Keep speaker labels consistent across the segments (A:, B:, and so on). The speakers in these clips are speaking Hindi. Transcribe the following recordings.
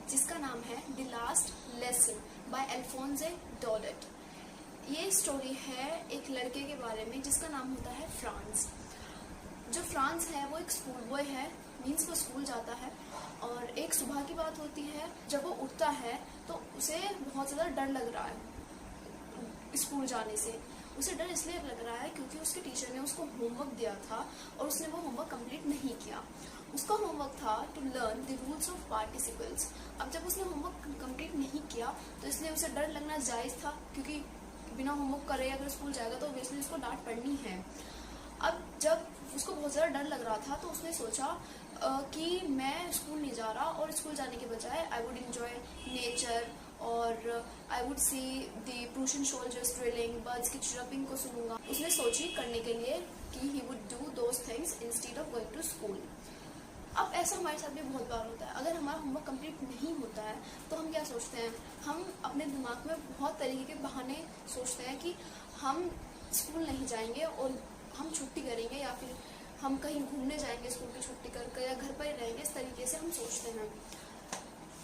A: जिसका नाम है द लास्ट लेसन बाय अल्फोंसे डोडेट। ये स्टोरी है एक लड़के के बारे में जिसका नाम होता है फ्रांस। जो फ्रांस है वो एक स्कूल बॉय है, मीन्स वो स्कूल जाता है। और एक सुबह की बात होती है, जब वो उठता है तो उसे बहुत ज़्यादा डर लग रहा है स्कूल जाने से। उसे डर इसलिए लग रहा है क्योंकि उसके टीचर ने उसको होमवर्क दिया था और उसने वो होमवर्क कंप्लीट नहीं किया। उसका होमवर्क था to learn the rules of participles. अब जब उसने होमवर्क कंप्लीट नहीं किया तो इसलिए उसे डर लगना जायज़ था, क्योंकि बिना होमवर्क करे अगर स्कूल जाएगा तो ऑब्वियसली उसको डांट पड़नी है। अब जब उसको बहुत ज़्यादा डर लग रहा था तो उसने सोचा कि मैं स्कूल नहीं जा रहा, और स्कूल जाने के बजाय आई वुड इंजॉय नेचर और I would see the Prussian soldiers drilling, birds की चिरपिंग को सुनूंगा। उसने सोची करने के लिए कि he would do those things instead of going to school. अब ऐसा हमारे साथ भी बहुत बार होता है, अगर हमारा होमवर्क कंप्लीट नहीं होता है तो हम क्या सोचते हैं, हम अपने दिमाग में बहुत तरीके के बहाने सोचते हैं कि हम स्कूल नहीं जाएंगे और हम छुट्टी करेंगे, या फिर हम कहीं घूमने जाएंगे स्कूल की छुट्टी कर, या घर पर ही रहेंगे। इस तरीके से हम सोचते हैं।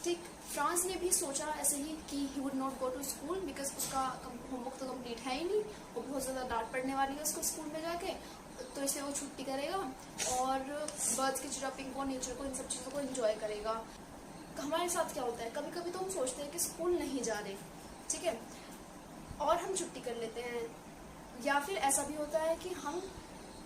A: ठीक, फ्रांस ने भी सोचा ऐसे ही कि he would not go to school because उसका होमवर्क तो कंप्लीट है ही नहीं, और बहुत ज़्यादा डांट पड़ने वाली है उसको स्कूल में जाके, तो इसलिए वो छुट्टी करेगा और बर्ड्स की चिरपिंग को, नेचर को, इन सब चीज़ों को एंजॉय करेगा। हमारे साथ क्या होता है, कभी कभी तो हम सोचते हैं कि स्कूल नहीं जा रहे, ठीक है, और हम छुट्टी कर लेते हैं। या फिर ऐसा भी होता है कि हम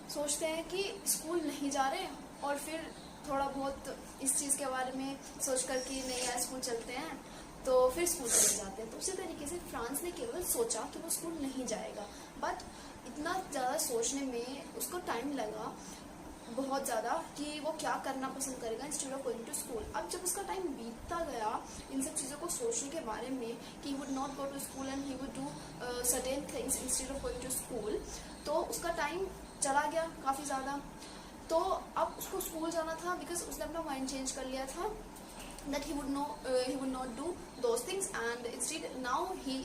A: सोचते हैं कि स्कूल नहीं जा रहे और फिर थोड़ा बहुत इस चीज़ के बारे में सोच कर कि नहीं यार स्कूल चलते हैं, तो फिर स्कूल चले जाते हैं। तो उसी तरीके से फ्रांस ने केवल सोचा कि वो स्कूल नहीं जाएगा, बट इतना ज़्यादा सोचने में उसको टाइम लगा बहुत ज़्यादा कि वो क्या करना पसंद करेगा instead of going to school. अब जब उसका टाइम बीतता गया इन सब चीज़ों को सोचने के बारे में कि he would not go to school and he would do certain things instead of going to school, तो उसका टाइम चला गया काफ़ी ज़्यादा। तो अब उसको स्कूल जाना था बिकॉज उसने अपना माइंड चेंज कर लिया था that he would not do those things and instead now he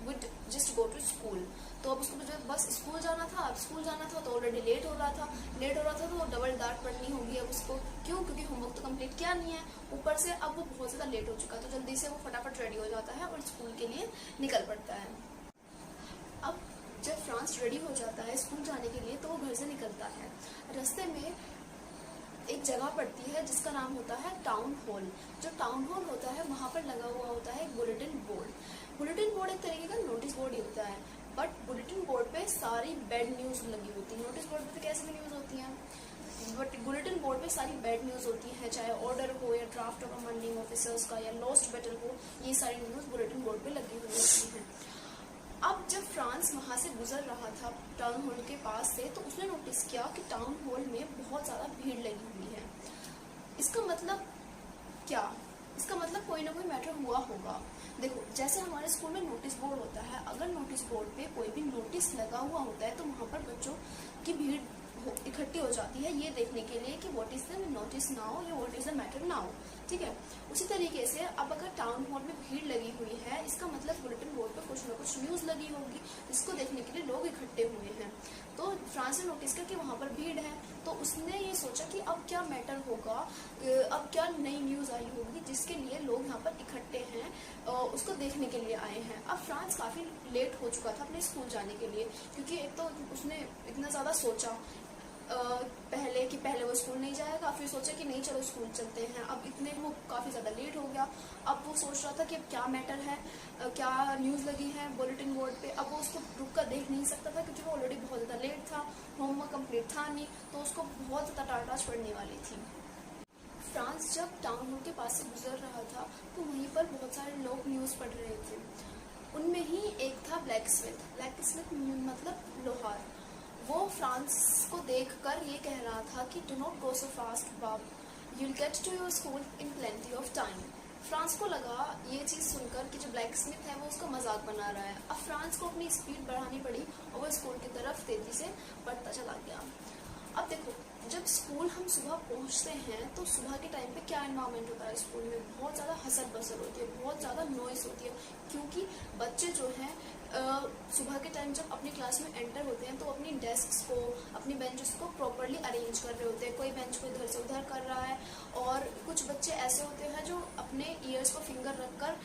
A: would just go to school। तो अब उसको जब बस स्कूल जाना था, अब स्कूल जाना था तो ऑलरेडी लेट हो रहा था तो डबल डांट पड़नी होगी अब उसको। क्यों? क्योंकि होमवर्क तो कंप्लीट किया नहीं है, ऊपर से अब वो बहुत ज़्यादा लेट हो चुका, तो जल्दी से वो फटाफट रेडी हो जाता है और स्कूल के लिए निकल पड़ता है। अब जब फ्रांस रेडी हो जाता है स्कूल जाने के लिए तो वो घर से निकलता है। रास्ते में एक जगह पड़ती है जिसका नाम होता है टाउन हॉल। जो टाउन हॉल होता है वहाँ पर लगा हुआ होता है एक बुलेटिन बोर्ड। बुलेटिन बोर्ड एक तरीके का नोटिस बोर्ड ही होता है, बट बुलेटिन बोर्ड पे सारी बैड न्यूज़ लगी होती है। नोटिस बोर्ड पे तो कैसे भी न्यूज़ होती हैं, बट बुलेटिन बोर्ड पे सारी बैड न्यूज़ होती है, चाहे ऑर्डर हो या ड्राफ्ट ऑफ कमांडिंग ऑफिसर्स का या लॉस्ट बैटल हो, ये सारी न्यूज़ बुलेटिन बोर्ड पे लगी हुई होती हैं। अब जब फ्रांस वहाँ से गुजर रहा था टाउन हॉल के पास से, तो उसने नोटिस किया कि टाउन हॉल में बहुत ज़्यादा भीड़ लगी हुई है। इसका मतलब क्या? इसका मतलब कोई ना कोई मैटर हुआ होगा। देखो, जैसे हमारे स्कूल में नोटिस बोर्ड होता है, अगर नोटिस बोर्ड पे कोई भी नोटिस लगा हुआ होता है तो वहाँ पर बच्चों की भीड़ इकट्ठी हो जाती है ये देखने के लिए कि what is the notice now या what is the matter now, ठीक है। उसी तरीके से अब अगर टाउन हॉल में भीड़ लगी हुई है, इसका मतलब बुलेटिन बोर्ड पर कुछ ना कुछ न्यूज़ लगी होगी जिसको देखने के लिए लोग इकट्ठे हुए हैं। तो फ्रांस ने नोटिस किया कि वहाँ पर भीड़ है, तो उसने ये सोचा कि अब क्या मैटर होगा, अब क्या नई न्यूज़ आई होगी जिसके लिए लोग यहाँ पर इकट्ठे हैं, उसको देखने के लिए आए हैं। अब फ्रांस काफ़ी लेट हो चुका था अपने स्कूल जाने के लिए, क्योंकि एक तो उसने इतना ज़्यादा सोचा पहले वो स्कूल नहीं जाएगा, फिर सोचा कि नहीं चलो स्कूल चलते हैं। अब इतने वो काफ़ी ज़्यादा लेट हो गया। अब वो सोच रहा था कि अब क्या मैटर है, क्या न्यूज़ लगी है बुलेटिन बोर्ड पे। अब वो उसको रुक कर देख नहीं सकता था क्योंकि वो ऑलरेडी बहुत ज़्यादा लेट था, होमवर्क कंप्लीट था नहीं, तो उसको बहुत ज़्यादा टाटाज पड़ने वाली थी। फ्रांस जब टाउन हॉल के पास से गुजर रहा था तो वहीं पर बहुत सारे लोग न्यूज़ पढ़ रहे थे। उनमें ही एक था ब्लैक स्मिथ मतलब लोहार। वो फ्रांस को देखकर ये कह रहा था कि do not go so fast bub, you will get to your school in plenty of time. Franz को लगा ये चीज़ सुनकर कि जो ब्लैक स्मिथ है वो उसका मजाक बना रहा है। अब फ्रांस को अपनी स्पीड बढ़ानी पड़ी और वो स्कूल की तरफ तेजी से बढ़ता चला गया। अब देखो, जब स्कूल हम सुबह पहुंचते हैं तो सुबह के टाइम पे क्या एनवायरनमेंट होता है स्कूल में, बहुत ज़्यादा हसल बसल होती है, बहुत ज़्यादा नॉइस होती है, क्योंकि बच्चे जो हैं सुबह के टाइम जब अपनी क्लास में एंटर होते हैं तो अपनी डेस्क्स को, अपनी बेंचेस को प्रॉपरली अरेंज कर रहे होते हैं। कोई बेंच को इधर से उधर कर रहा है, और कुछ बच्चे ऐसे होते हैं जो अपने ईयर्स को फिंगर रखकर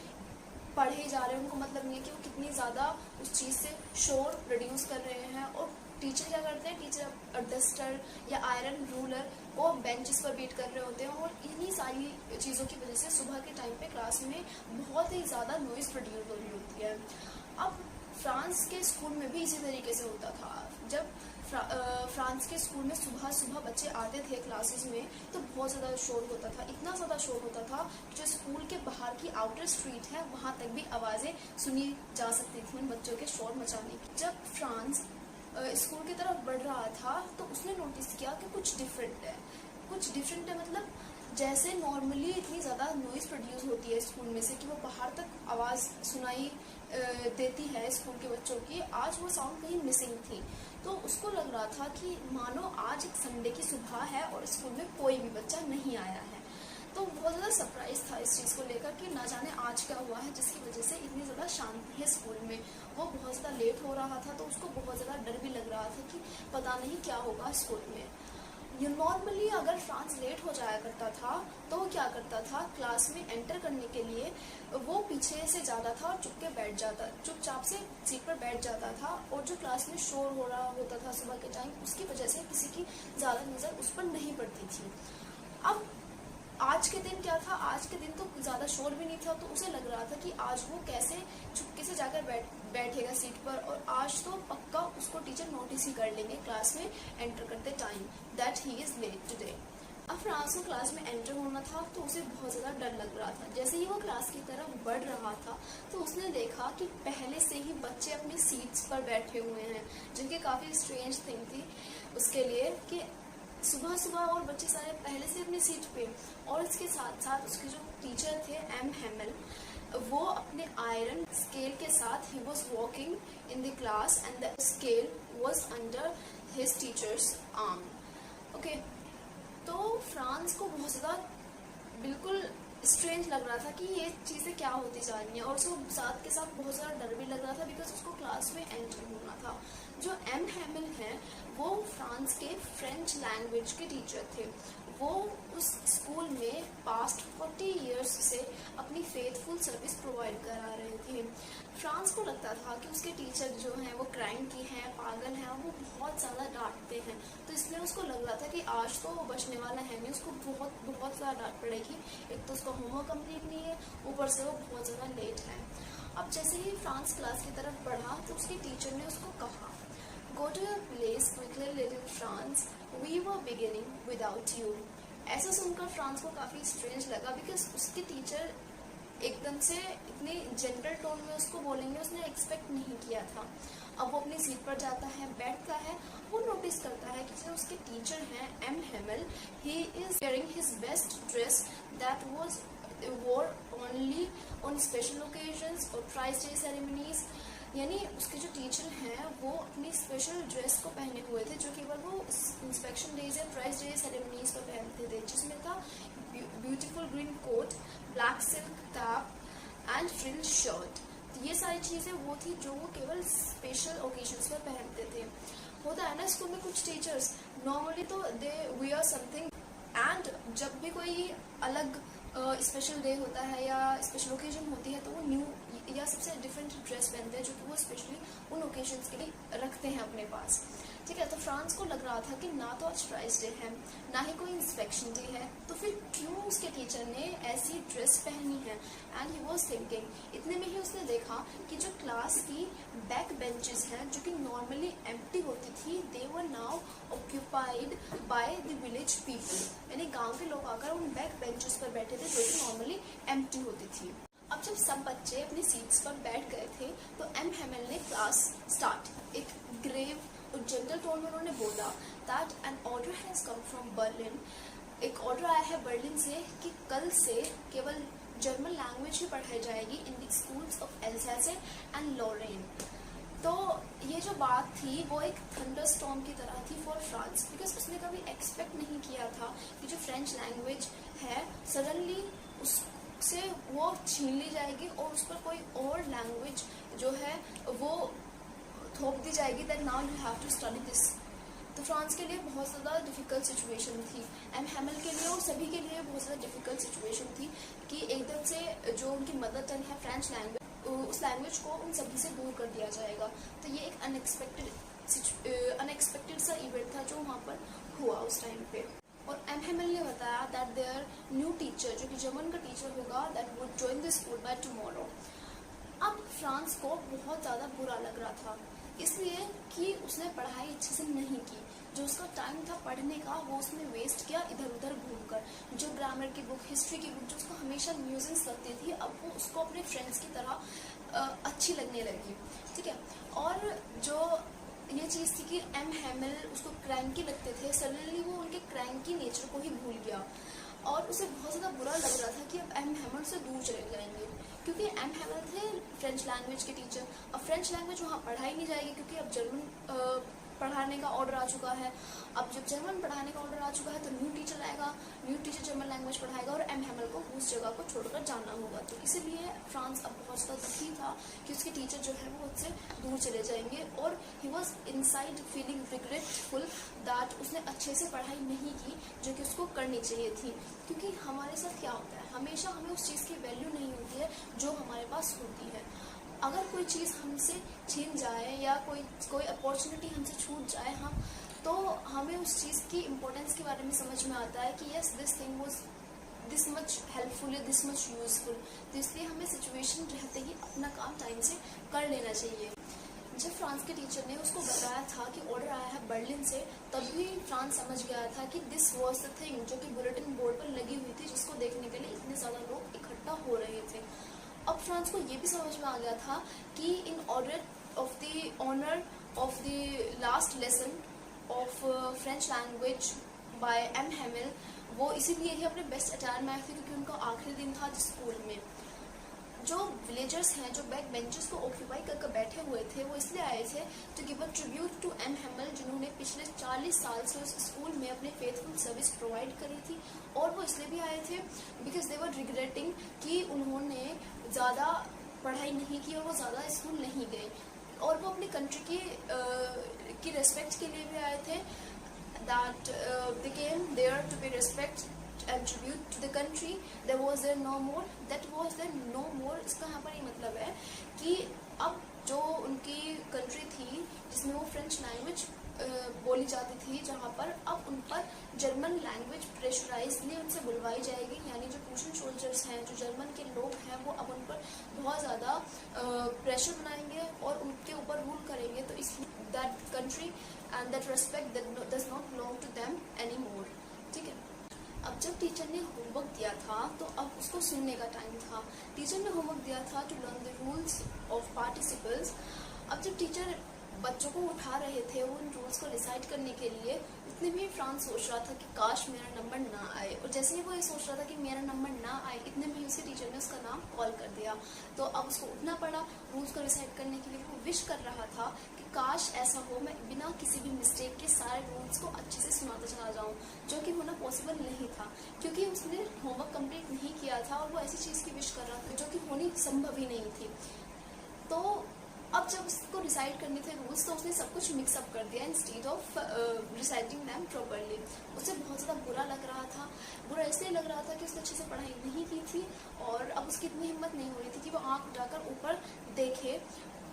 A: पढ़े जा रहे हैं, उनको मतलब नहीं है कि वो कितनी ज़्यादा उस चीज़ से शोर प्रोड्यूस कर रहे हैं। और टीचर क्या करते हैं, टीचर डस्टर या आयरन रूलर को बेंचेस पर बीट कर रहे होते हैं, और इन्हीं सारी चीज़ों की वजह से सुबह के टाइम पे क्लास में बहुत ही ज़्यादा नॉइज़ प्रोड्यूस हो रही होती है। अब फ्रांस के स्कूल में भी इसी तरीके से होता था। जब फ्रांस के स्कूल में सुबह सुबह बच्चे आते थे क्लासेस में तो बहुत ज़्यादा शोर होता था, इतना ज़्यादा शोर होता था कि जो स्कूल के बाहर की आउटर स्ट्रीट है वहाँ तक भी आवाज़ें सुनी जा सकती थी उन बच्चों के शोर मचाने की। जब फ्रांस स्कूल की तरफ बढ़ रहा था तो उसने नोटिस किया कि कुछ डिफरेंट है, मतलब जैसे नॉर्मली इतनी ज़्यादा नॉइज़ प्रोड्यूस होती है स्कूल में से कि वो बाहर तक आवाज़ सुनाई देती है स्कूल के बच्चों की, आज वो साउंड कहीं मिसिंग थी। तो उसको लग रहा था कि मानो आज एक संडे की सुबह है और स्कूल में कोई भी बच्चा नहीं आया है। तो बहुत ज़्यादा सरप्राइज था इस चीज़ को लेकर कि ना जाने आज क्या हुआ है जिसकी वजह से इतनी ज़्यादा शांति है स्कूल में। वो बहुत ज़्यादा लेट हो रहा था तो उसको बहुत ज़्यादा डर भी लग रहा था कि पता नहीं क्या होगा स्कूल में। नॉर्मली अगर फ्रांस लेट हो जाया करता था तो वो क्या करता था, क्लास में एंटर करने के लिए वो पीछे से जाता था और चुपचाप से सीट पर बैठ जाता था, और जो क्लास में शोर हो रहा होता था सुबह के टाइम उसकी वजह से किसी की ज़्यादा नज़र उस पर नहीं पड़ती थी। अब आज के दिन क्या था, आज के दिन तो ज़्यादा शोर भी नहीं था, तो उसे लग रहा था कि आज वो कैसे चुपके से जाकर बैठेगा सीट पर, और आज तो पक्का उसको टीचर नोटिस ही कर लेंगे क्लास में एंटर करते time that he is late today. अब फ्रांस को क्लास में एंटर होना था तो उसे बहुत ज़्यादा डर लग रहा था। जैसे ही वो क्लास की तरफ बढ़ रहा था तो उसने देखा कि पहले से ही बच्चे अपनी सीट्स पर बैठे हुए हैं, जिनकी काफ़ी स्ट्रेंज थिंग थी उसके लिए कि सुबह सुबह और बच्चे सारे पहले से अपनी सीट पे, और इसके साथ साथ उसके जो टीचर थे एम हेमल, वो अपने आयरन स्केल के साथ he was walking in the class and the scale was under his teachers arm. Okay, तो फ्रांस को बहुत ज़्यादा बिल्कुल स्ट्रेंज लग रहा था कि ये चीज़ें क्या होती जा रही हैं, और उसको साथ के साथ बहुत ज़्यादा डर भी लग रहा था बिकॉज उसको क्लास में एंटर होना था। जो एम हेमल हैं वो फ्रांस के फ्रेंच लैंग्वेज के टीचर थे। वो उस स्कूल में पास्ट 40 इयर्स से अपनी फेथफुल सर्विस प्रोवाइड करा रहे थे। फ्रांस को लगता था कि उसके टीचर जो हैं वो क्राइम की हैं, पागल हैं, वो बहुत ज़्यादा डांटते हैं, तो इसलिए उसको लग रहा था कि आज तो वो बचने वाला है नहीं, उसको बहुत ज़्यादा डांट पड़ेगी। एक तो उसका होमवर्क कंप्लीट नहीं है, ऊपर से वो बहुत ज़्यादा लेट है। अब जैसे ही फ्रांस क्लास की तरफ बढ़ा तो उसके टीचर ने उसको कहा, "Go to your place quickly, little France. We were beginning without you." ऐसा सुनकर फ्रांस को काफ़ी स्ट्रेंज लगा बिकॉज उसके टीचर एकदम से इतने जेंटल टोन में उसको बोलेंगे उसने एक्सपेक्ट नहीं किया था। अब वो अपनी सीट पर जाता है, बैठता है, वो नोटिस करता है कि जो उसके टीचर हैं M Hamel, he is wearing his best dress that was wore only on special occasions or prize day ceremonies. यानी उसके जो टीचर हैं वो अपनी स्पेशल ड्रेस को पहने हुए थे जो केवल वो इंस्पेक्शन डेज या प्राइज डे सेरेमनीज पर पहनते थे, जिसमें था beautiful green coat, black silk cap and frill shirt. तो ये सारी चीज़ें वो थी जो वो केवल स्पेशल ओकेजन्स पर पहनते थे। होता है ना स्कूल में कुछ टीचर्स नॉर्मली तो दे वियर समथिंग, एंड जब भी कोई अलग स्पेशल डे होता है या स्पेशल ओकेजन होती है तो वो न्यू या सबसे डिफरेंट ड्रेस पहनते हैं जो कि वो स्पेशली उन ओकेजन्स के लिए रखते हैं अपने पास। ठीक है, तो फ्रांस को लग रहा था कि ना तो आज प्राइज डे है ना ही कोई इंस्पेक्शन डे है, तो फिर क्यों उसके टीचर ने ऐसी ड्रेस पहनी है। एंड ही वॉज थिंकिंग, इतने में ही उसने देखा कि जो क्लास की बैक बेंचेस हैं जो कि नॉर्मली एम्प्टी होती थी, they were now occupied by the village people, यानी गांव के लोग आकर उन बैक बेंचेस पर बैठे थे जो कि नॉर्मली एम्प्टी होती थी। अब जब सब बच्चे अपनी सीट्स पर बैठ गए थे तो एम हेमल ने क्लास स्टार्ट एक ग्रेव और जेंटल टोन में उन्होंने बोला that an order has come from Berlin. एक ऑर्डर आया है बर्लिन से कि कल से केवल जर्मन लैंग्वेज ही पढ़ाई जाएगी in the schools of Alsace and Lorraine. तो ये जो बात थी वो एक थंडरस्टॉर्म की तरह थी फॉर फ्रांस, बिकॉज उसने कभी एक्सपेक्ट नहीं किया था कि जो फ्रेंच लैंग्वेज है सडनली उससे वो छीन ली जाएगी और उस पर कोई और लैंग्वेज जो है वो थोप दी जाएगी, that now you have to study this. तो फ्रांस के लिए बहुत ज़्यादा डिफ़िकल्ट सिचुएशन थी, एम हैमिल के लिए और सभी के लिए बहुत ज़्यादा डिफ़िकल्ट सिचुएशन थी कि एकदम से जो उनकी मदर टंग है फ्रेंच लैंग्वेज, उस लैंग्वेज को उन सभी से दूर कर दिया जाएगा। तो ये एक अनएक्सपेक्टेड सा इवेंट था जो वहाँ पर हुआ उस टाइम पे। और एम हैमिल ने बताया दैट देयर न्यू टीचर, जो कि जर्मन का टीचर होगा, that would join the school by tomorrow. अब फ्रांस को बहुत ज़्यादा बुरा लग रहा था, इसलिए कि उसने पढ़ाई अच्छे से नहीं की। जो उसका टाइम था पढ़ने का वो उसने वेस्ट किया इधर उधर घूमकर। जो ग्रामर की बुक, हिस्ट्री की बुक जो उसको हमेशा म्यूजियम्स लगती थी, अब वो उसको अपने फ्रेंड्स की तरह अच्छी लगने लगी। ठीक है, और जो ये चीज़ थी कि एम हैमिल उसको क्रैंकी लगते थे, सडनली वो उनके क्रैंकी नेचर को ही भूल गया और उसे बहुत ज़्यादा बुरा लग रहा था कि अब एम हैमिल से दूर चले जाएंगे, क्योंकि एम हैमिल थे फ्रेंच लैंग्वेज के टीचर। अब फ्रेंच लैंग्वेज वहाँ पढ़ाई नहीं जाएगी क्योंकि अब जर्मन पढ़ाने का ऑर्डर आ चुका है। अब जब जर्मन पढ़ाने का ऑर्डर आ चुका है तो न्यू टीचर आएगा, न्यू टीचर जर्मन लैंग्वेज पढ़ाएगा और एम हैमिल को उस जगह को छोड़कर जाना होगा। तो इसीलिए फ्रांस अब बहुत ज़्यादा दुखी था कि उसके टीचर जो है वो उससे दूर चले जाएंगे और he was inside feeling regretful that उसने अच्छे से पढ़ाई नहीं की जो कि उसको करनी चाहिए थी। क्योंकि हमारे साथ क्या होता है, हमेशा हमें उस चीज़ की वैल्यू नहीं होती है जो हमारे पास होती है। अगर कोई चीज़ हमसे छीन जाए या कोई अपॉर्चुनिटी हमसे छूट जाए तो हमें उस चीज़ की इम्पोर्टेंस के बारे में समझ में आता है कि yes this thing was this much helpful या दिस मच यूजफुल। तो इसलिए हमें सिचुएशन रहते ही अपना काम टाइम से कर लेना चाहिए। जब फ्रांस के टीचर ने उसको बताया था कि ऑर्डर आया है बर्लिन से, तभी फ्रांस समझ गया था कि दिस वाज द थिंग जो कि बुलेटिन बोर्ड पर लगी हुई थी, जिसको देखने के लिए इतने ज़्यादा लोग इकट्ठा हो रहे थे। अब फ्रांस को ये भी समझ में आ गया था कि in order of the honour of the last lesson of French language by M Hamel, वो इसीलिए ही अपने बेस्ट अटायर में आए थे क्योंकि उनका आखिरी दिन था स्कूल में। जो विलेजर्स हैं जो बैक बेंचेस को ऑक्यूपाई करके बैठे हुए थे वो इसलिए आए थे to give a tribute to M Hamel, जिन्होंने पिछले 40 साल से उस स्कूल में अपने फेथफुल सर्विस प्रोवाइड करी थी। और वो इसलिए भी आए थे बिकॉज दे वर रिग्रेटिंग कि उन्होंने ज़्यादा पढ़ाई नहीं की और वो ज़्यादा स्कूल नहीं गए, और वो अपनी कंट्री की रेस्पेक्ट के लिए भी आए थे। That they came there to be respect and tribute to the country, there was there no more, that was there no more। इसका यहाँ पर ये मतलब है कि अब जो उनकी कंट्री थी जिसमें वो फ्रेंच लैंग्वेज बोली जाती थी, जहाँ पर अब उन पर जर्मन लैंग्वेज प्रेशराइजली उनसे बुलवाई जाएगी। यानी जो प्रूशियन सोल्जर्स हैं, जो जर्मन के लोग हैं, वो अब उन पर बहुत ज़्यादा प्रेशर बनाएंगे और उनके ऊपर रूल करेंगे। तो इस that country and that respect that does not belong to them any more. ठीक है, अब जब टीचर ने होमवर्क दिया था तो अब उसको सुनने का टाइम था। टीचर ने होमवर्क दिया था to learn the rules of participles. अब जब टीचर बच्चों को उठा रहे थे उन रूल्स को डिसाइड करने के लिए, इतने में फ्रांस सोच रहा था कि काश मेरा नंबर ना आए। और जैसे ही वो ये सोच रहा था कि मेरा नंबर ना आए, इतने में उसके टीचर ने उसका नाम कॉल कर दिया। तो अब उसको उठना पड़ा रूल्स को डिसाइड करने के लिए। वो विश कर रहा था कि काश ऐसा हो, मैं बिना किसी भी मिस्टेक के सारे रूल्स को अच्छे से सुनाता चला जाऊँ, जो कि होना पॉसिबल नहीं था क्योंकि उसने होमवर्क कंप्लीट नहीं किया था और वो ऐसी चीज़ की विश कर रहा था जो कि होनी संभव ही नहीं थी। तो अब जब उसको डिसाइड करने थे रूल्स, तो उसने सब कुछ मिक्सअप कर दिया instead of reciting them properly. उसे बहुत ज़्यादा बुरा लग रहा था। बुरा इसलिए लग रहा था कि उसने अच्छे से पढ़ाई नहीं की थी और अब उसकी इतनी हिम्मत नहीं हो रही थी कि वो आँख उठाकर ऊपर देखे।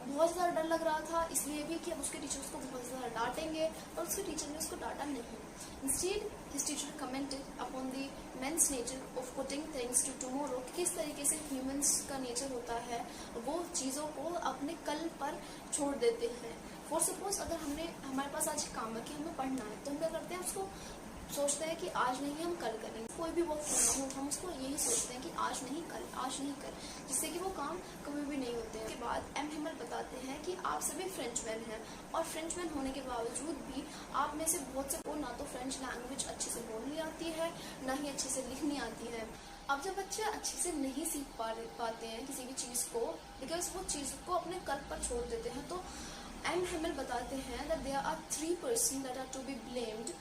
A: बहुत ज़्यादा डर लग रहा था इसलिए भी कि अब उसके टीचर उसको बहुत ज़्यादा डांटेंगे, और उसके टीचर ने उसको डांटा नहीं। Instead his teacher commented upon the man's nature of putting things to tomorrow. किस तरीके से ह्यूमंस का नेचर होता है, वो चीज़ों को अपने कल पर छोड़ देते हैं। फॉर सपोज अगर हमारे पास आज काम है कि हमें पढ़ना है, तो हम क्या करते हैं, उसको सोचते हैं कि आज नहीं हम कल करेंगे। कोई भी वर्क करना हो हम उसको यही सोचते हैं कि आज नहीं कल, आज नहीं कल, जिससे कि वो काम कभी भी नहीं होते हैं। उसके बाद एम हैमिल बताते हैं कि आप सभी फ्रेंचमैन हैं और फ्रेंचमैन होने के बावजूद भी आप में से बहुत से को ना तो फ्रेंच लैंग्वेज अच्छे से बोलनी आती है, ना ही अच्छे से लिखनी आती है। अब जब बच्चे अच्छे से नहीं सीख पाते हैं किसी भी चीज़ को, बिकॉज वो चीज़ को अपने कल पर छोड़ देते हैं, तो एम हेमल बताते हैं that there are 3 person that are to be blamed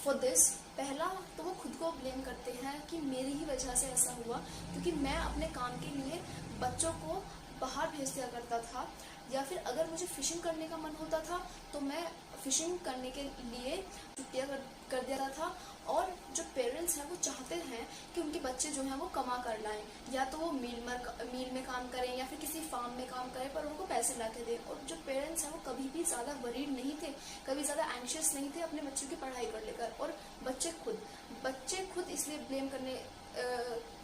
A: for this. पहला तो वो खुद को ब्लेम करते हैं कि मेरी ही वजह से ऐसा हुआ, क्योंकि मैं अपने काम के लिए बच्चों को बाहर भेज दिया करता था, या फिर अगर मुझे फिशिंग करने का मन होता था तो मैं फिशिंग करने के लिए छुट्टियाँ कर दिया था। और जो पेरेंट्स हैं वो चाहते हैं कि उनके बच्चे जो हैं वो कमा कर लाएं, या तो वो मील में काम करें या फिर किसी फार्म में काम करें, पर उनको पैसे ला के दें। और जो पेरेंट्स हैं वो कभी भी ज़्यादा वरीड नहीं थे, कभी ज़्यादा एंशियस नहीं थे अपने बच्चों की पढ़ाई को लेकर। और बच्चे खुद इसलिए ब्लेम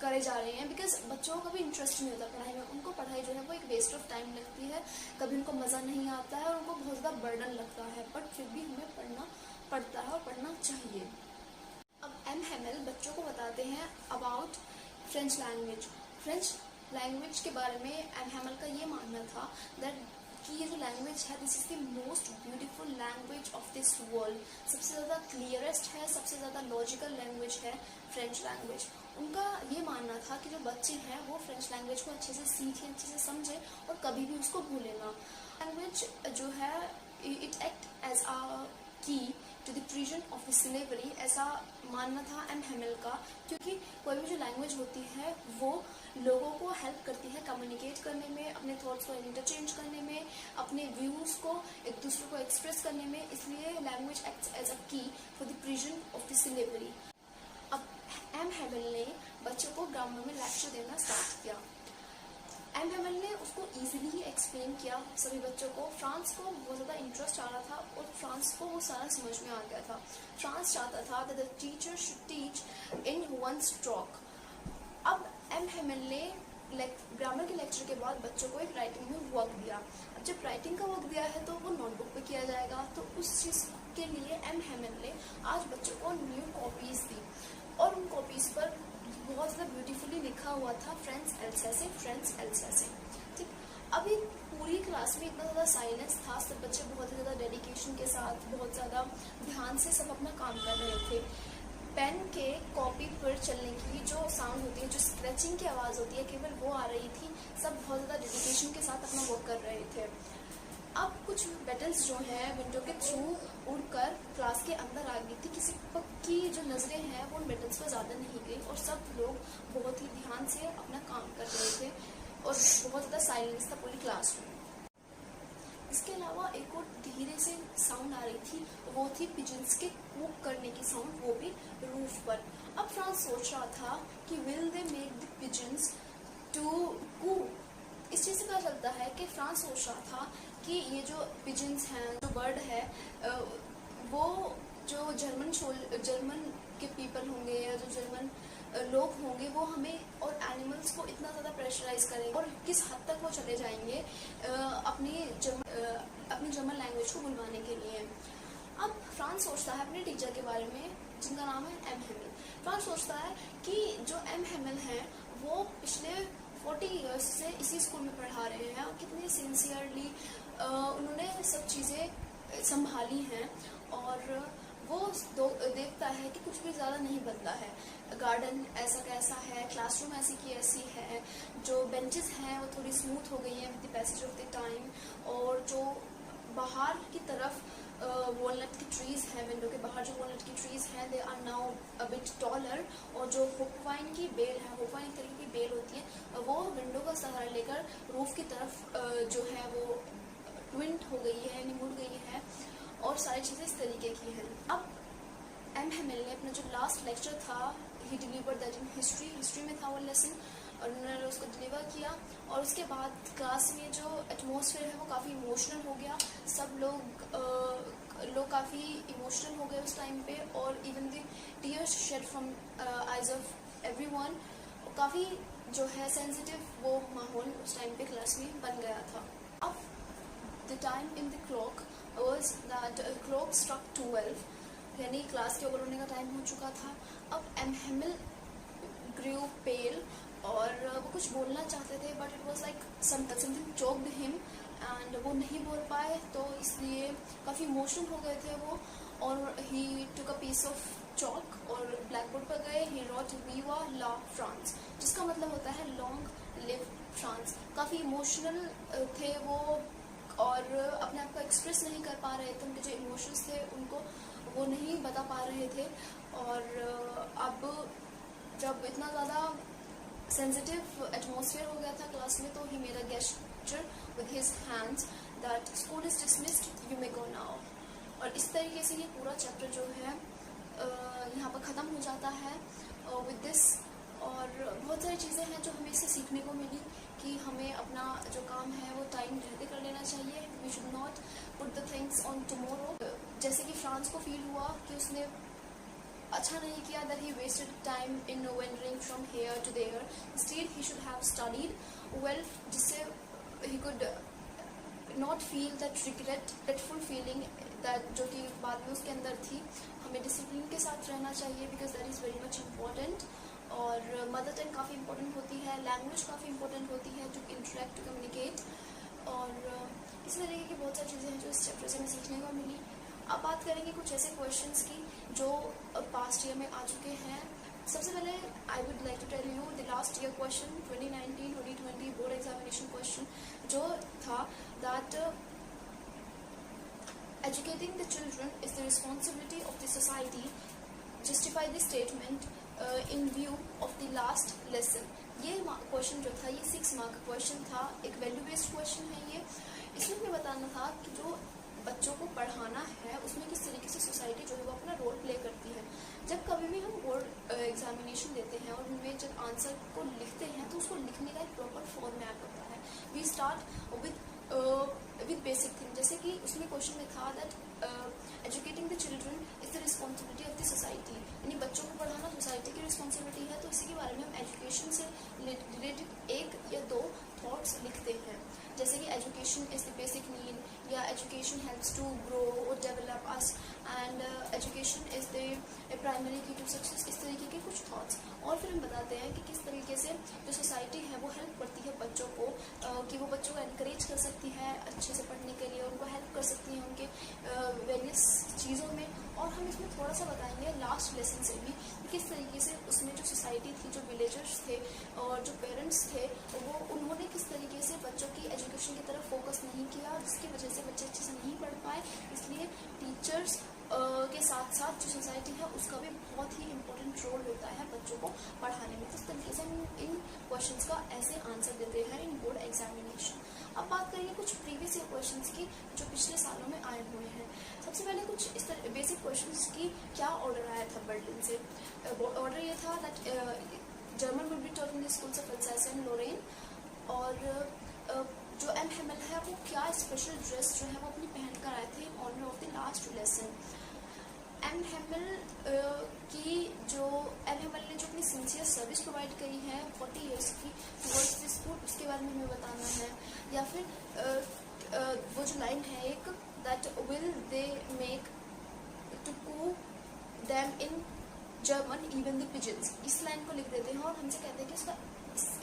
A: करे जा रहे हैं बिकॉज बच्चों को कभी इंटरेस्ट नहीं होता पढ़ाई में। उनको पढ़ाई जो है वो एक वेस्ट ऑफ टाइम लगती है, कभी उनको मज़ा नहीं आता है और उनको बहुत ज़्यादा बर्डन लगता है, बट फिर भी हमें पढ़ना पड़ता है और पढ़ना चाहिए। अब एम हेमल बच्चों को बताते हैं अबाउट फ्रेंच लैंग्वेज के बारे में। एम हेमल का ये मानना था दैट कि ये जो लैंग्वेज है this is the most beautiful language of this world. सबसे ज़्यादा क्लियरेस्ट है, सबसे ज़्यादा लॉजिकल लैंग्वेज है फ्रेंच लैंग्वेज। उनका ये मानना था कि जो बच्चे हैं वो फ्रेंच लैंग्वेज को अच्छे से सीखें, अच्छे से समझें और कभी भी उसको भूलें ना। लैंग्वेज जो है it act as a key to the prison of the slavery, ऐसा मानना था एम हेमल का, क्योंकि कोई भी जो लैंग्वेज होती है वो लोगों को हेल्प करती है कम्युनिकेट करने में, अपने थॉट्स को इंटरचेंज करने में, अपने व्यूज़ को एक दूसरे को एक्सप्रेस करने में। इसलिए लैंग्वेज एक्ट्स एज अ की for the prison of the slavery. अब एम हेमल ने बच्चों को ग्रामर में लेक्चर देना स्टार्ट किया। एम हेमल ने उसको ईजिली एक्सप्लेन किया सभी बच्चों को। फ्रांस को बहुत ज़्यादा इंटरेस्ट आ रहा था और फ्रांस को वो सारा समझ में आ गया था। फ्रांस चाहता था that the teacher should teach in one stroke. अब एम हेमल ने ग्रामर के लेक्चर के बाद बच्चों को एक राइटिंग में वर्क दिया। अब जब राइटिंग का वर्क दिया है तो वो नोटबुक पे किया जाएगा, तो उस चीज़ के लिए एम हेमल ने आज बच्चों को न्यू कॉपीज़ दी और उन कॉपीज़ पर बहुत ज़्यादा ब्यूटीफुली लिखा हुआ था फ्रेंच एल्सेसे। ठीक, अभी पूरी क्लास में इतना ज़्यादा साइलेंस था, सब बच्चे बहुत ज़्यादा डेडिकेशन के साथ, बहुत ज़्यादा ध्यान से सब अपना काम कर रहे थे। पेन के कॉपी पर चलने की जो साउंड होती है, जो स्क्रैचिंग की आवाज़ होती है, केवल वो आ रही थी। सब बहुत ज़्यादा डेडिकेशन के साथ अपना वर्क कर रहे थे। अब कुछ बेटल्स जो है विंडो के थ्रू उड़कर क्लास के अंदर आ गई थी। किसी की जो नज़रें हैं वो उन बेटल्स पर ज़्यादा नहीं गई और सब लोग बहुत ही ध्यान से अपना काम कर रहे थे और बहुत ज़्यादा साइलेंस था पूरी क्लास में। इसके अलावा एक और धीरे से साउंड आ रही थी, वो थी पिजन्स के कूक करने की साउंड, वो भी रूफ पर। अब फ्रांस सोच रहा था कि will they make the pigeons to coo. इस चीज़ से पता चलता है कि फ्रांस सोच रहा था कि ये जो पिजन्स हैं, जो बर्ड है, वो जो जर्मन के पीपल होंगे या जो जर्मन लोग होंगे वो हमें और एनिमल्स को इतना ज़्यादा प्रेशराइज करेंगे और किस हद तक वो चले जाएंगे अपनी जर्मन लैंग्वेज को बुलवाने के लिए। अब फ्रांस सोचता है अपने टीचर के बारे में जिनका नाम है एम हेमल। फ्रांस सोचता है कि जो एम हेमल हैं वो पिछले 40 ईयर्स से इसी स्कूल में पढ़ा रहे हैं और कितने सिंसियरली उन्होंने सब चीज़ें संभाली हैं और वो देखता है कि कुछ भी ज़्यादा नहीं बदला है। गार्डन ऐसा कैसा है, क्लासरूम ऐसी की ऐसी है, जो बेंचेस हैं वो थोड़ी स्मूथ हो गई हैं with the passage of the time, और जो बाहर की तरफ वॉलनट की ट्रीज़ हैं, विंडो के बाहर जो वॉलनट की ट्रीज़ हैं they are now a bit taller, और जो होपवाइन की बेल है, होपवाइन एक तरीके की बेल होती है, वो विंडो का सहारा लेकर रूफ की तरफ जो है वो ट्विंट हो गई है, यानी मुड़ गई है, और सारी चीज़ें इस तरीके की हैं। अब एम हेमल ने अपना जो लास्ट लेक्चर था ही डिलीवर दैट इन हिस्ट्री में था वो लेसन, और उन्होंने उसको डिलीवर किया। और उसके बाद क्लास में जो एटमॉस्फेयर है वो काफ़ी इमोशनल हो गया। सब लोग काफ़ी इमोशनल हो गए उस टाइम पे, और even the tears shed from eyes of everyone. काफ़ी जो है सेंसिटिव वो माहौल उस टाइम पे क्लास में बन गया था। अब the time in the clock was that clock struck 12, यानी क्लास के ओवर होने का टाइम हो चुका था। अब एम हेमल ग्रू पेल और वो कुछ बोलना चाहते थे, but it was like something choked him and वो नहीं बोल पाए, तो इसलिए काफ़ी इमोशनल हो गए थे वो, और ही टुक अ पीस ऑफ चौक और ब्लैक बोर्ड पर गए। ही रॉट वीवा ला फ्रांस, जिसका मतलब होता है लॉन्ग लिव फ्रांस। काफ़ी इमोशनल थे वो और अपने आप को एक्सप्रेस नहीं कर पा रहे थे, उनके जो इमोशंस थे उनको वो नहीं बता पा रहे थे। और अब जब इतना ज़्यादा सेंसिटिव एटमॉस्फेयर हो गया था क्लास में, तो he made a gesture with his hands that school is dismissed, you may go now. और इस तरीके से ये पूरा चैप्टर जो है यहाँ पर ख़त्म हो जाता है विद दिस। और बहुत सारी चीज़ें हैं जो हमें इससे सीखने को मिली कि हमें अपना जो काम है वो टाइम रहते कर लेना चाहिए। We should not put the things on tomorrow. जैसे कि फ्रांस को फील हुआ कि उसने अच्छा नहीं किया, that he wasted time in wandering from here to there, instead he should have studied well, जिससे he could not feel that regretful feeling that जो कि बाद में उसके अंदर थी। हमें डिसिप्लिन के साथ रहना चाहिए because that is very much important. और मदर टंग काफ़ी इंपॉर्टेंट होती है, लैंग्वेज काफ़ी इंपॉर्टेंट होती है टू इंटरेक्ट, टू कम्युनिकेट। और इस तरीके की बहुत सारी चीज़ें हैं जो इस चैप्टर से हमें सीखने को मिली। अब बात करेंगे कुछ ऐसे क्वेश्चंस की जो पास्ट ईयर में आ चुके हैं। सबसे पहले I would like to tell you the last year question 2019-2020 board examination question जो था that educating the children is the responsibility of the society, justify the statement in view of the last lesson। ये क्वेश्चन जो था ये 6 मार्क का क्वेश्चन था, एक वैल्यू बेस्ड क्वेश्चन है ये। इसमें हमें बताना था कि जो बच्चों को पढ़ाना है उसमें किस तरीके से सोसाइटी जो है वो अपना रोल प्ले करती है। जब कभी भी हम बोर्ड एग्जामिनेशन देते हैं और उनमें जब आंसर को लिखते हैं तो उसको लिखने का एक प्रॉपर फॉर्मेट होता है। We start with basic thing, जैसे कि उसमें क्वेश्चन में था that educating the children is the responsibility of the society, यानी बच्चों को पढ़ाना सोसाइटी की रिस्पॉन्सिबिलिटी है। तो इसी के बारे में हम एजुकेशन से रिलेटेड 1 या 2 थॉट्स लिखते हैं, जैसे कि education is the basic need, या एजुकेशन हेल्प्स टू ग्रो और develop us, and education is the primary की टू सक्सेस। इस तरीके के कुछ थॉट्स। और फिर हम बताते हैं कि किस तरीके से जो सोसाइटी है वो हेल्प करती है बच्चों को, कि वो बच्चों को एनकरेज कर सकती है अच्छे से पढ़ने के लिए, उनको हेल्प कर सकती है उनके वेरियस चीज़ों में। और हम इसमें थोड़ा सा बताएंगे लास्ट लेसन से भी कि किस तरीके से उसमें जो सोसाइटी थी, जो विलेजर्स थे और जो पेरेंट्स थे, वो उन्होंने किस तरीके से बच्चों की एजुकेशन की तरफ फोकस नहीं किया, जिसकी वजह से बच्चे अच्छे से नहीं पढ़ पाए। इसलिए टीचर्स के साथ साथ जो सोसाइटी है उसका भी बहुत ही इम्पोर्टेंट रोल होता है बच्चों को पढ़ाने में। इस तरीके से हम इन क्वेश्चंस का ऐसे आंसर देते हैं इन बोर्ड एग्जामिनेशन। अब बात करेंगे कुछ प्रीवियस ईयर क्वेश्चंस की जो पिछले सालों में आए हुए हैं। सबसे पहले कुछ इस तरह बेसिक क्वेश्चंस की क्या ऑर्डर आया था बर्लिन से। ऑर्डर ये था that German would be taught in the schools of Alsace and Lorraine, और जो एम हेमल है वो क्या स्पेशल ड्रेस जो है वो अपनी पहन कर आए थे in honour of the last lesson. M Hamel ने जो अपनी सिंसियर सर्विस प्रोवाइड करी है 40 ईयर्स की टुवर्ड्स दिस स्कूल, उसके बारे में हमें बताना है। या फिर वो जो लाइन है एक that will they make to coo them in German even the pigeons, इस लाइन को लिख देते हैं और हमसे कहते हैं कि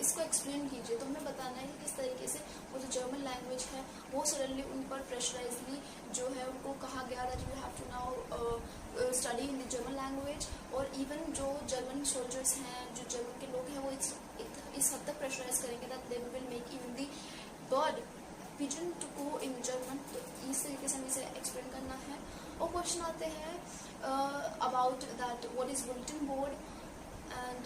A: इसको एक्सप्लेन कीजिए। तो हमें बताना है कि किस तरीके से वो जो जर्मन लैंग्वेज है वो सडनली उन पर प्रेशराइजली जो है उनको कहा गया that you have to now study in the German language. और इवन जो जर्मन सोल्जर्स हैं, जो जर्मन के लोग हैं, वो इस हद तक प्रेशराइज करेंगे that they will make even the bird pigeon to go in German. तो इस तरीके से हमें इसे एक्सप्लेन करना है। और क्वेश्चन आते हैं about that what is bulletin board. And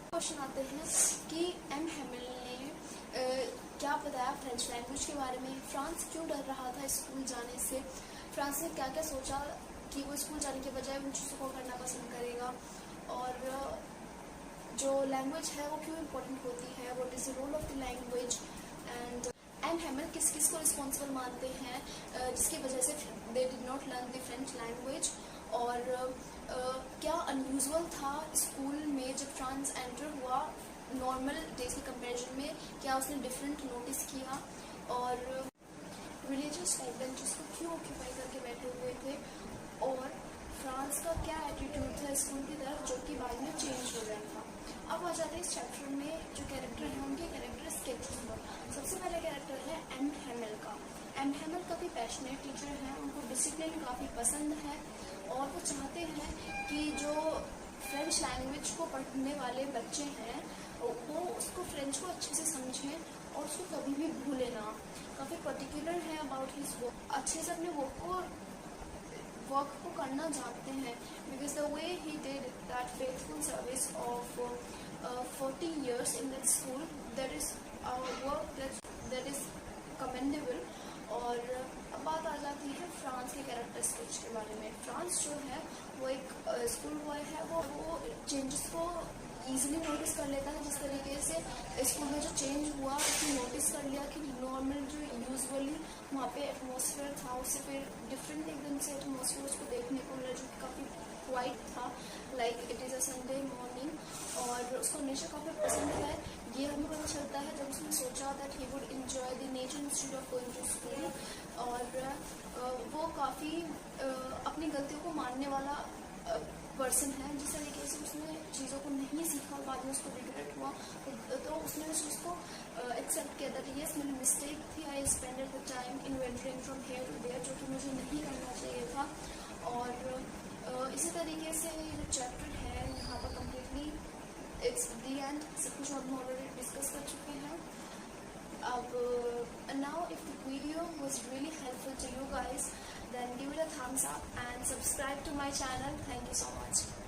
A: question आते हैं कि एम हेमल ने क्या बताया फ्रेंच लैंग्वेज के बारे में, फ्रांस क्यों डर रहा था स्कूल जाने से, फ्रांस ने क्या क्या सोचा कि वो स्कूल जाने के बजाय उन चीज़ों को करना पसंद करेगा, और जो लैंग्वेज है वो क्यों इम्पोर्टेंट होती है, what is the role of the language. And M Hamel किस किस को रिस्पॉन्सिबल मानते हैं जिसकी वजह से they did not learn the French language. और क्या अनयूजुअल था स्कूल में जब फ्रांस एंटर हुआ नॉर्मल डेज के कंपैरिजन में, क्या उसने डिफरेंट नोटिस किया, और रिलीजियस बेंचेस को क्यों ऑक्यूपाई करके बैठे हुए थे, और फ्रांस का क्या एटीट्यूड था स्कूल की तरफ जो कि बाद में चेंज हो गया था। अब आ जाते हैं इस चैप्टर में जो कैरेक्टर हैं उनके कैरेक्टर स्केचेस पर। सबसे पहले कैरेक्टर है एम हेमल का। एम हेमल काफ़ी पैशनेट टीचर हैं, उनको डिसिप्लिन काफ़ी पसंद है और वो चाहते हैं कि जो फ्रेंच लैंग्वेज को पढ़ने वाले बच्चे हैं वो उसको फ्रेंच को अच्छे से समझें और उसको कभी भी भूले ना। काफ़ी पर्टिकुलर है अबाउट हिज वर्क, अच्छे से अपने वर्क को करना जानते हैं, because the way he did that faithful service of 40 years in that school, that is our work that is commendable। और अब बात आ जाती है फ्रांस के कैरेक्टरिस्टिक्स के बारे में। फ्रांस जो है वो एक स्कूल बॉय है, वो चेंजेस को ईजिली नोटिस कर लेता है। जिस तरीके से स्कूल में जो चेंज हुआ उसने नोटिस कर लिया कि नॉर्मल जो यूजुअली वहाँ पे एटमॉस्फेयर था उससे फिर डिफरेंट एकदम से एटमॉस्फेयर उसको देखने को मिला, जो कि काफ़ी वाइट था, like it is a Sunday morning, और उसको नेचर काफ़ी पसंद है। ये हमें पता चलता है जब उसने सोचा that he would enjoy the nature instead of going to school. और वो काफ़ी अपनी गलतियों को मानने वाला पर्सन है। जिस तरीके से उसने चीज़ों को नहीं सीखा और बाद में उसको रिग्रेट हुआ, तो उसने उस चीज़ को एक्सेप्ट किया दैट यस मेरी मिस्टेक थी, I spended the time in wandering from here to there, जो कि मुझे नहीं करना चाहिए था। और इसी तरीके से ये जो चैप्टर है यहाँ पर कम्प्लीटली इट्स दी एंड, सब कुछ हम ऑलरेडी डिस्कस कर चुके हैं। अब now if the video was really helpful to you guys, then give it a thumbs up and subscribe to my channel. Thank you so much.